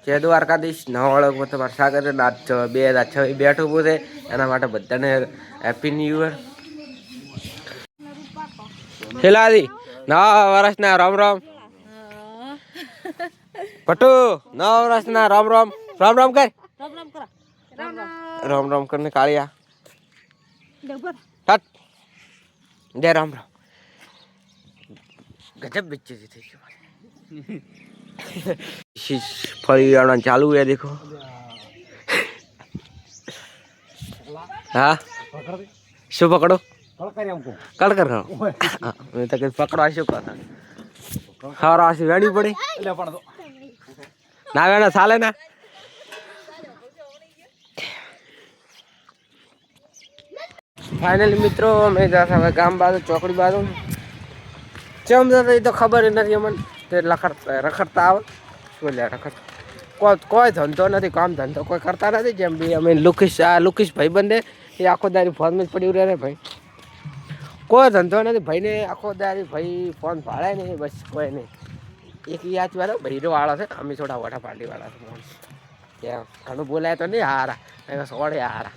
જય દ્વારકાધીશ. નવા વાળો તમારે સ્વાગત છે. આજ 2026 બેઠું ઊભું છે એના માટે બધાને હેપી ન્યુ યર. હેલાદી નવા વર્ષના રામ રામ. પટુ નવા વર્ષના રામ રામ. રામ રામ કર. રામ રામ કરને કાળિયા. જય રામ રામ. गजब बच्चे थे फल चालू है देखो. हाँ शो पकड़ो कल कर पकड़ो आशो का हाँ आशी वेणी पड़ी ना वेणा साले ना. फाइनली मित्रों मैं जाता गाम बाजू चौकड़ी बाजू चम जाता तो खबर नहीं अमन रखड़ता आवे बोले रखड़ कोई धंधो नहीं काम धंधो कोई करता नहीं. जेम भी अमे लुकिश भाई बंदे ये आखो दारी फोन में पड़ी रहे भाई कोई धंधो नहीं भाई ने आखो दारी भाई फोन फाड़े नहीं बस कोई नहीं. एक याद वाला भाई रो वाला थे अमी थोड़ा वाटा पार्टी वाला थे क्या घणु बोलाय तो नहीं हारा सोड़े हारा.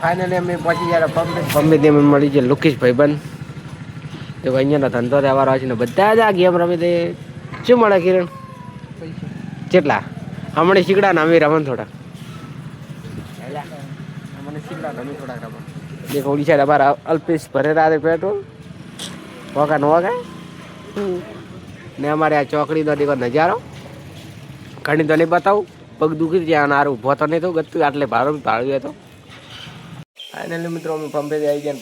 फाइनली अमे पहुंची जा बम्बे दे में मળી जे लुकिश भाई बंद तो अँ धंधो तहेवार आज बदा ज गेम रमी दे शू मे किरण चेटला हमने शीखड़ा ने अमी रमन थोड़ा हमने शीखड़ा अमी थोड़ा रमन देखो ओडी साइड अमारा अल्पेश भरे रहा पेट्रोल वगा वगा ने अमारे आ चौकड़ी तो देखो नजारो घनी तो नहीं बताऊँ पग दुखी जाए आर उभो तो नहीं तो गत्तु आटले भाड़ो भाड़ू तो. फाइनली मित्रों अमे पंपे आई गया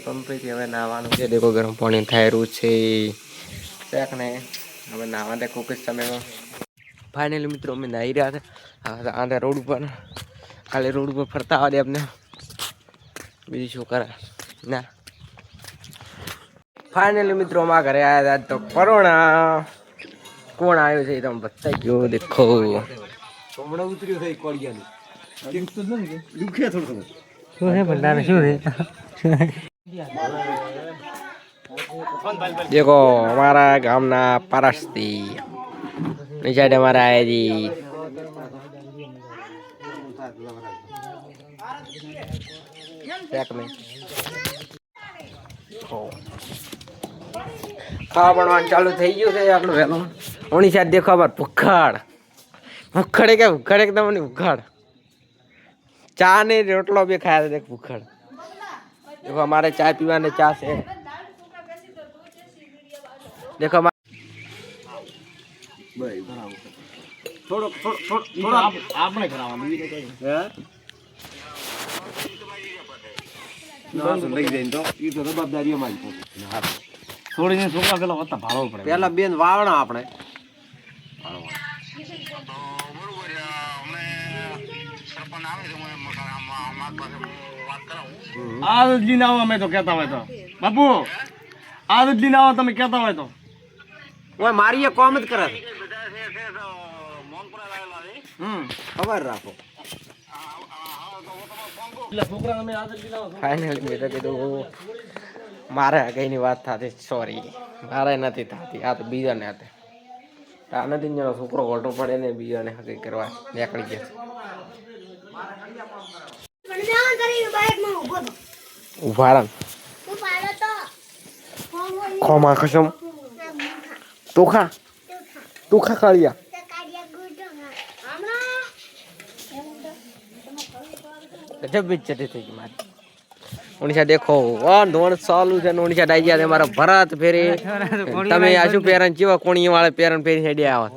पंपे थी हमें नहावानुं छे. देखो गरम पानी थायरू छे ने हमें नहावा दे कुछ समय में. फाइनली मित्रों अमे नहाई रहा था आधे रोड पर खाली रोड पर फरता आवा दे अपने बीजू शू करे ना. फाइनली मित्रों अमारा घरे आया था तो कोरोना कोण आयो छे तमे बताइयो. देखो हमणां उतर्यो छे कोळियानी दुखे थोड़ो શું હે ભંડાર શું હે देखो हमारा गामना परस्ती साइड हमारा है जी खावा बनवान चालू थई गयुं छे आपणे वेलो. ओनी साइड देखो अमार भुखाड़ भुखाड़ के भुखाड़ एकदम भुखाड़ चा ने रोटलो भी खाया देख भूखड़. देखो हमारे चाय पीवाने चा से देखो थोड़ो थोड़ा आपने करावा बीवी ने कही हैं ना तो लई जाइन तो ई तो जवाबदारी हमारी है. थोड़ी ने छोकरा पेला वत्ता भाड़ो पड़े पेला बेन वावणा आपणे आदत जी ना मैं तो कहता हुआ तो बापू आदत जी ना तमे कहता हुआ तो ओए मारी ये कॉम मत करे खबर राखो. फाइनली मैं तो मारे कई नी बात थाती सॉरी मारे नथी थाती आ तो बीजा ने हाथे आ नथी नो छोकरो ओटो पड़े ने बीजा ने हकी करवा નીકળી ગયા. उभारा खोमा कसम तू खा कालिया गजब बेइज्जती थी मारी. ओनिशा देखो वन धोन चालू છે. ओनिशा डाई गया मारा भरत फेरे તમે આ શું પેરન જેવા કોણીયા વાળા પેરન ફેરી હેડી આવા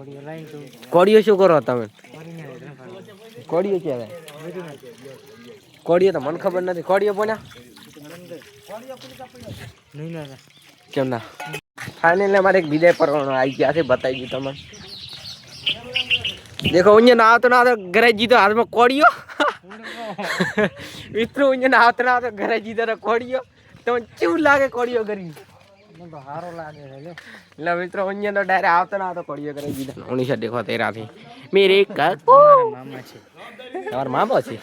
કોડીઓ શું કરો તમે કોડીઓ કે कोड़ियो तो मन खबर नहीं कोड़ियो बोना नहीं ना क्यों ना. फाइनली हमारे एक विदाय पर आई गया थे बताई दी तमन. देखो उन्हें ना तो घरे जी तो हाथ में कोड़ियो मित्रों उन्हें ना तो घरे जी तो कोड़ियो तो क्यों लागे कोड़ियो करी तो हारो लागे है ले मित्रों उन्हें तो डायरेक्ट आवतो ना तो कोड़ियो करे जी तो उन्हीं से देखो तेरा थी मेरे काको मामा छे और मामा छे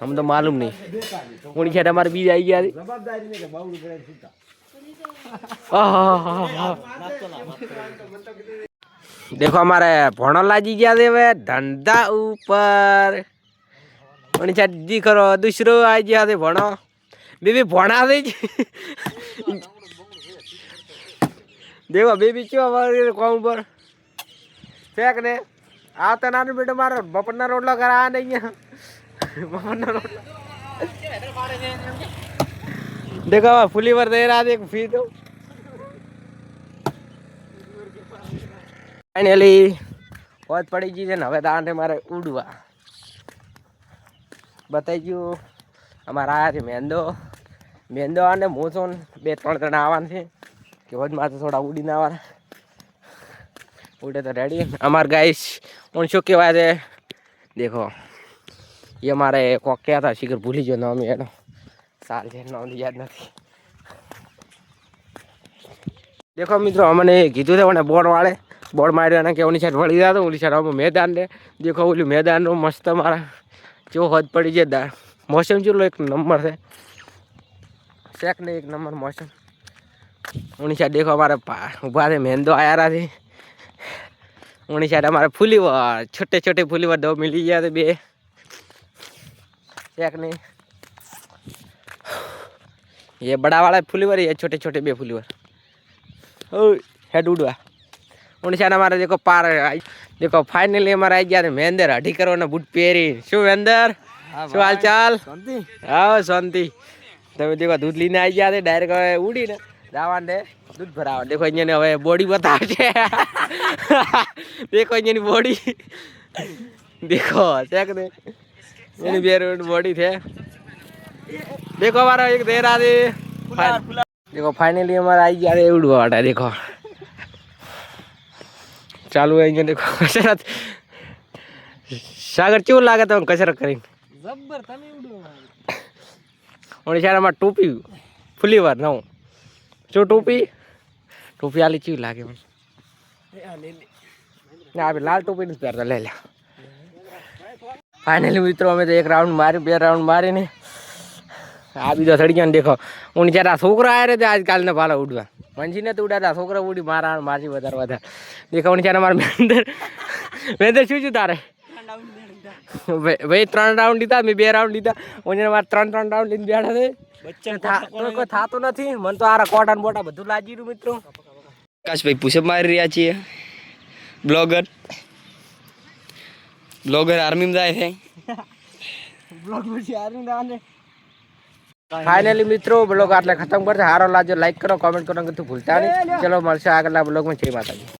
हम तो मालूम नहीं उन्हीं से हमारे बीज आई गया थी जवाबदारी ने के बाउल करे सीता देखो हमारे भणो लाजी गया देवे धंधा ऊपर जी करो दूसरो आ गया दे भणो बेबी भणा दे देखो बेबी क्यों हमारे कौन पर फेंक ने आता ना बेटा मारो बपन्ना रोटला करा नहीं है बपन्ना रोटला देखो फुली वर दे रहा देख फी तो फाइनली बहुत पड़ी चीज है હવે દાંડે મારે ઉડવા બતાઈ ગયું અમારા આયા છે મેંદો અને મોસોન 2-3 જણા આવવાના છે કે વધ માથે થોડા ઉડીને આવવાના उड़े तो रेडी हमारे गाइस उन शो के बाद देखो ये हमारे को क्या था शिखर भूली जो नाम यार साल से नाम याद नहीं देखो मित्रों हमने कीधु थे बोर्ड वाले बोर्ड मार्या ना कि उन्हीं साइड वળી जातो उन्हीं साइड हम मैदान ने देखो ओली मैदान नो मस्त मारा जो हद पड़ी जे मौसम जो एक नंबर है सेक ने एक नंबर मौसम उन्हीं साइड देखो हमारे उभा थे मेहंदो आया रहा थी उन्हीं साइड हमारे फुलीवर छोटे छोटे फुलीवर 2 मिली गया थे बे एक नहीं ये बड़ा वाला फुलीवर ये छोटे छोटे 2 फुलीवर ओ हेड उड़वा उन्हीं साइड हमारे देखो पार देखो फाइनली हमारे आई गया थे महेंद्र अढ़ी करो ना बूट पेरी शू महेंद्र शू हाल चाल हाँ शांति તમે देखो दूध लीने आई गया थे डायरेक्ट उड़ी ने जावान दे दूध भरावा देखो अँ हवे बॉडी बतावे छे देखो अँ बॉडी देखो चेक दे एनी बेर बॉडी थे देखो हमारा एक देर आ दे देखो फाइनली हमारा आई गया रे उड़वा वाटा देखो चालू है अँ देखो कसरत सागर क्यों लागे तो कसरत करी जबर तमे उड़ो और इशारा में टोपी फुली वर ना जो टोपी टोपी आली चीज लागे मन ना अभी लाल टोपी नहीं पहनता ले ले फाइनली मित्रों हमें तो एक राउंड मारी 2 राउंड मारी ने आ भी तो सड़िया देखो उन जरा छोकरा आया रे आजकल ने भाला उड़वा मंजी ने तो उड़ा छोकरा उड़ी मारा मारी वधार वधार देखो उन जरा मार मेंदर शू तारे भाई 3 राउंड लीधा मैं 2 राउंड लीधा उन्हें मार 3 राउंड लीने बैठा थे बच्चा था तो कोई था तो नहीं मन तो आरा कोट बोटा બધું લાજી રહ્યું મિત્રો આકાશ ભાઈ પુશઅપ મારી રહ્યા છીએ બ્લોગર આર્મી માં જાય છે બ્લોગ પછી આર્મી દાને फाइनली मित्रों ब्लॉग आटले खत्म करते हारो लाजो लाइक करो कमेंट करो तो भूलता नहीं चलो મળશે આગળના બ્લોગ માં જય માતાજી।